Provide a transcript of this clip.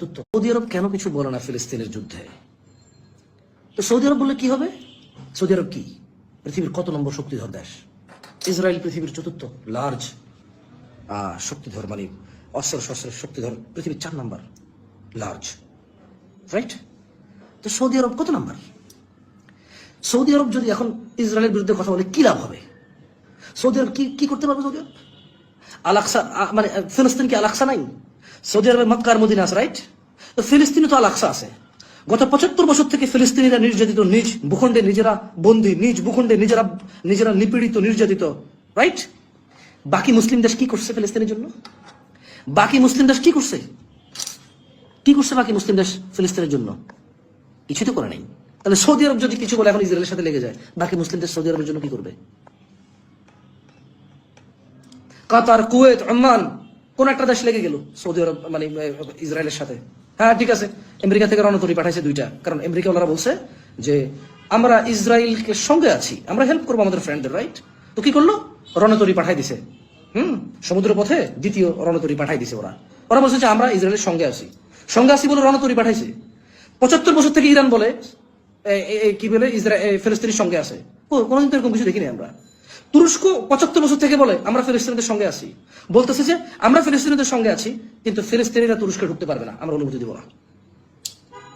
Saudi আরব কেন কিছু বলে না ফিলিস্তিনের যুদ্ধে? তো সৌদি আরব বললে কি হবে? সৌদি আরব কি পৃথিবীর কত নম্বর শক্তিধর দেশ? ইসরায়েল পৃথিবীর চতুর্থ লার্জ শক্তিধর, মানে অস্ত্র শস্ত্রের শক্তিধর পৃথিবীর 4 নম্বর লার্জ, রাইট? তো সৌদি আরব কত নাম্বার? সৌদি আরব যদি এখন ইসরায়েলের বিরুদ্ধে কথা বলে কি লাভ হবে? সৌদি আরব কি করতে পারবে? সৌদি আরব আল-আকসা, মানে ফিলিস্তিন কি আল-আকসা নাই? সৌদি আরবের মক্কা আর মদিনা আছে, রাইট? তো ফিলিস্তিনে তো আল-আকসা আছে। গত 75 বছর থেকে ফিলিস্তিনিরা নির্যাতিত, নিজ ভূখণ্ডে নিজেরা বন্দী, নিজ ভূখণ্ডে নিজেরা নিপীড়িত, নির্যাতিত, রাইট? বাকি মুসলিম দেশ কি করছে ফিলিস্তিনের জন্য? বাকি মুসলিম দেশ কি করছে? বাকি মুসলিম দেশ ফিলিস্তিনের জন্য কিছু তো করে নাই। তাহলে সৌদি আরব যদি কিছু বলে এখন ইসরায়েলের সাথে লেগে যায়, বাকি মুসলিম দেশ সৌদি আরবের জন্য কি করবে? কাতার, কুয়েত, ওমান, কোন একটা দেশ লেগে গেল সৌদি আরব মানে ইসরায়েলের সাথে। হ্যাঁ ঠিক আছে, আমেরিকা থেকে রণতরী পাঠাইছে 2টা, কারণ আমেরিকা ওনারা বলছে যে আমরা ইসরায়েলকে সঙ্গে আছি, আমরা হেল্প করবো আমাদের ফ্রেন্ডদের, রাইট? তো কি করলো? রণতরী পাঠাই দিছে। সমুদ্র পথে দ্বিতীয় রণতরী পাঠাই দিছে। ওরা বলছে যে আমরা ইসরায়েলের সঙ্গে আছি বলে রণতরী পাঠাইছে। 75 বছর থেকে ইরান বলে কি বলে ফিলিস্তিনের সঙ্গে আছে। কোনোদিন তো এরকম কিছু দেখিনি আমরা। তুরস্ক 75 বছর থেকে বলে আমরা ফিলিস্তিনিদের সঙ্গে আছি, বলতেছে যে আমরা ফিলিস্তিনিদের সঙ্গে আছি, কিন্তু ফিলিস্তিনিরা তুরস্কে ঢুকতে পারবে না, আমরা অনুমতি দেব না।